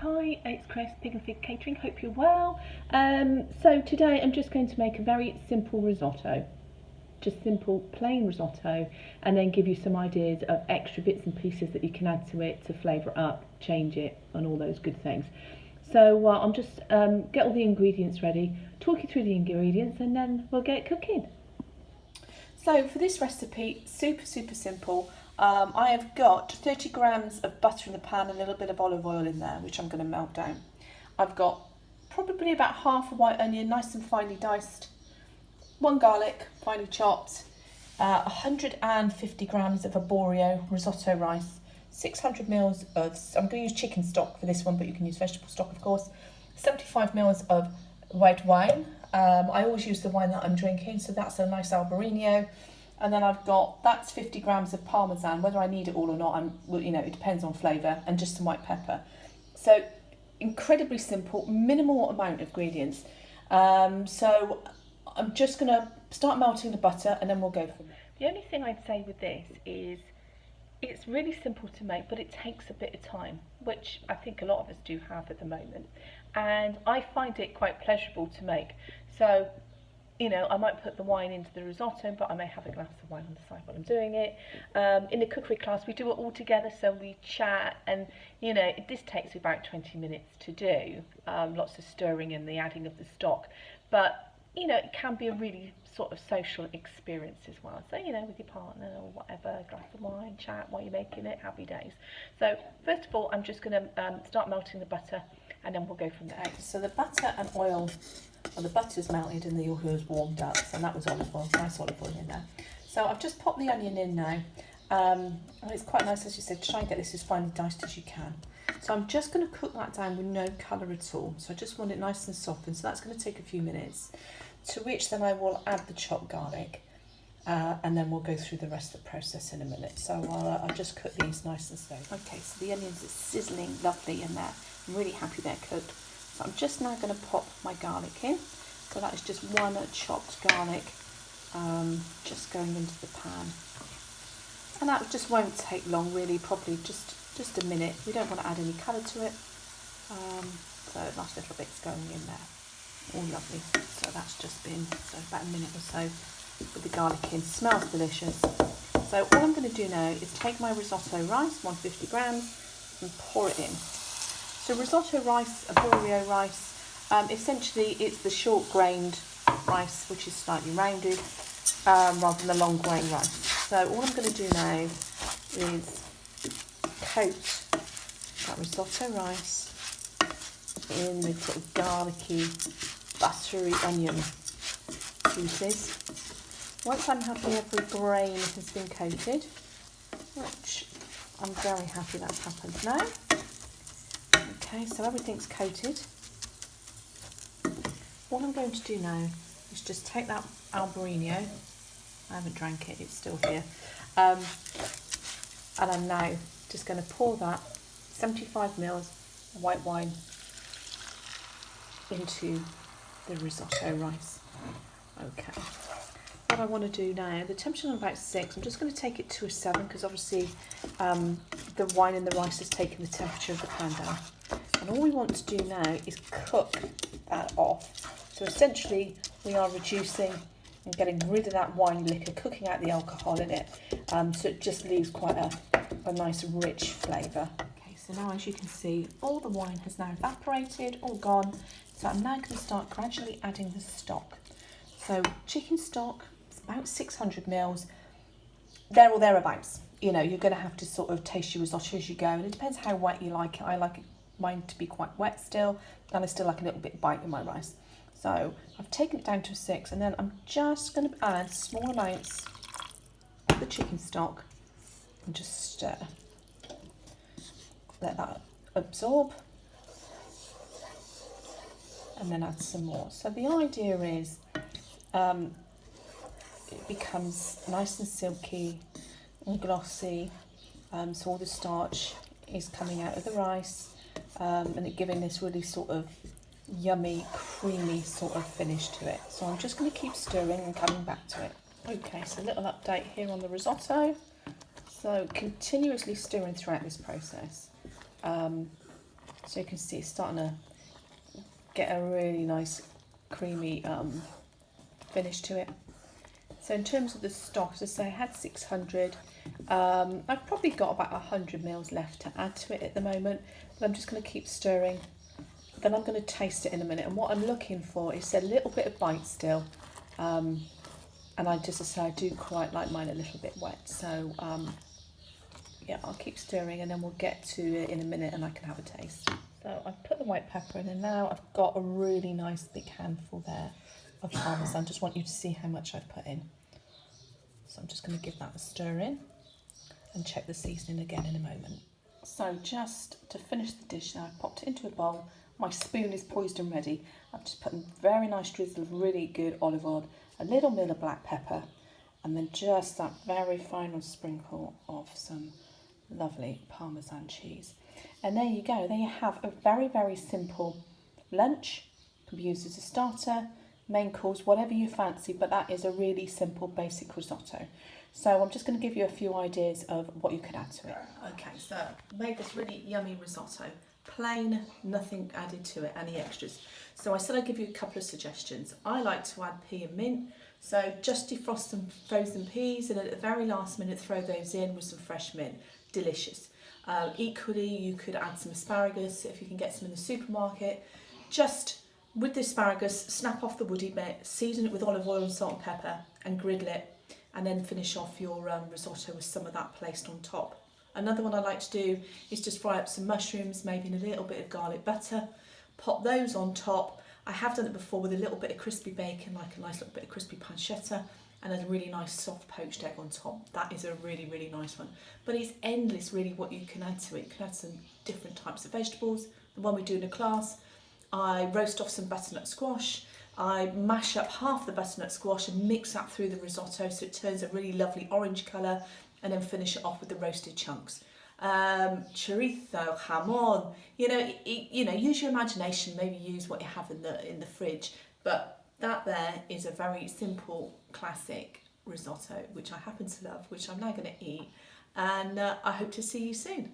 Hi, it's Chris, Pig and Fig Catering. Hope you're well. So today I'm just going to make a very simple risotto. Just simple, plain risotto, and then give you some ideas of extra bits and pieces that you can add to it to flavour it up, change it, and all those good things. So I'm just get all the ingredients ready, talk you through the ingredients, and then we'll get cooking. So for this recipe, super simple. I have got 30 grams of butter in the pan and a little bit of olive oil in there, which I'm going to melt down. I've got probably about half a white onion, nice and finely diced, 1 garlic, finely chopped, 150 grams of arborio risotto rice, 600 mils of, I'm going to use chicken stock for this one, but you can use vegetable stock of course, 75 mils of white wine. I always use the wine that I'm drinking, so that's a nice Albarino. And then I've got, that's 50 grams of parmesan. Whether I need it all or not, it depends on flavour, and just some white pepper. So incredibly simple, minimal amount of ingredients. So I'm just going to start melting the butter and then we'll go from there. The only thing I'd say with this is it's really simple to make, but it takes a bit of time, which I think a lot of us do have at the moment. And I find it quite pleasurable to make. So I might put the wine into the risotto, but I may have a glass of wine on the side while I'm doing it. In the cookery class, we do it all together, so we chat, and this takes about 20 minutes to do. Lots of stirring and the adding of the stock, but it can be a really sort of social experience as well. So with your partner or whatever, a glass of wine, chat while you're making it, happy days. So first of all, I'm just going to start melting the butter, and then we'll go from there. So the butter and oil. Well, the butter's melted and the oil has warmed up, so that was olive oil, nice olive oil in there. So I've just popped the onion in now, and it's quite nice, as you said, to try and get this as finely diced as you can. So I'm just going to cook that down with no colour at all, so I just want it nice and softened, so that's going to take a few minutes, to which then I will add the chopped garlic, and then we'll go through the rest of the process in a minute. So I'll just cook these nice and slow. Okay, so the onions are sizzling lovely in there. I'm really happy they're cooked. So I'm just now going to pop my garlic in. So that is just 1 chopped garlic, just going into the pan. And that just won't take long really, probably just a minute. We don't want to add any colour to it. So nice little bits going in there. All lovely. So that's just been about a minute or so with the garlic in. Smells delicious. So all I'm going to do now is take my risotto rice, 150 grams, and pour it in. So risotto rice, arborio rice, essentially it's the short-grained rice, which is slightly rounded, rather than the long-grain rice. So all I'm going to do now is coat that risotto rice in the sort of garlicky, buttery onion pieces. Once I'm happy every grain has been coated, which I'm very happy that's happened now. Okay, so everything's coated. What I'm going to do now is just take that Albarino. I haven't drank it, it's still here. And I'm now just going to pour that 75 mils of white wine into the risotto rice. Okay. What I want to do now, the temperature's on about 6, I'm just going to take it to a 7 because obviously the wine in the rice has taken the temperature of the pan down. And all we want to do now is cook that off. So essentially we are reducing and getting rid of that wine liquor, cooking out the alcohol in it. So it just leaves quite a nice rich flavour. Okay, so now as you can see, all the wine has now evaporated, all gone. So I'm now going to start gradually adding the stock. So chicken stock, it's about 600 mils, there or thereabouts. You're going to have to sort of taste your risotto as you go, and it depends how wet you like it. I like mine to be quite wet still, and I still like a little bit bite in my rice. So I've taken it down to a 6, and then I'm just going to add small amounts of the chicken stock and just stir. Let that absorb, and then add some more. So the idea is it becomes nice and silky and glossy, so all the starch is coming out of the rice, and it giving this really sort of yummy, creamy sort of finish to it. So I'm just going to keep stirring and coming back to it. Okay, so a little update here on the risotto. So continuously stirring throughout this process. So you can see it's starting to get a really nice creamy finish to it. So in terms of the stock, as I say, I had 600. I've probably got about 100 mils left to add to it at the moment, but I'm just going to keep stirring. Then I'm going to taste it in a minute, and what I'm looking for is a little bit of bite still. And I just, as I say, I do quite like mine a little bit wet. So yeah, I'll keep stirring, and then we'll get to it in a minute, and I can have a taste. So I've put the white pepper in, and now I've got a really nice big handful there of parmesan. Just want you to see how much I've put in. So I'm just going to give that a stir in and check the seasoning again in a moment. So just to finish the dish now, I've popped it into a bowl. My spoon is poised and ready. I've just put a very nice drizzle of really good olive oil, a little bit of black pepper, and then just that very final sprinkle of some lovely parmesan cheese. And there you go. There you have a very, very simple lunch. It can be used as a starter, main course, whatever you fancy, but that is a really simple basic risotto. So I'm just going to give you a few ideas of what you could add to it. Okay, so made this really yummy risotto, plain, nothing added to it, any extras. So I said I'd give you a couple of suggestions. I like to add pea and mint, so just defrost some frozen peas and at the very last minute throw those in with some fresh mint. Delicious. Equally, you could add some asparagus if you can get some in the supermarket. Just with the asparagus, snap off the woody bit, season it with olive oil and salt and pepper and griddle it, and then finish off your risotto with some of that placed on top. Another one I like to do is just fry up some mushrooms, maybe in a little bit of garlic butter, pop those on top. I have done it before with a little bit of crispy bacon, like a nice little bit of crispy pancetta, and a really nice soft poached egg on top. That is a really, really nice one. But it's endless really what you can add to it. You can add some different types of vegetables. The one we do in a class, I roast off some butternut squash. I mash up half the butternut squash and mix that through the risotto so it turns a really lovely orange colour, and then finish it off with the roasted chunks. Chorizo, jamon, use your imagination, maybe use what you have in the fridge, but that there is a very simple classic risotto which I happen to love, which I'm now going to eat, and I hope to see you soon.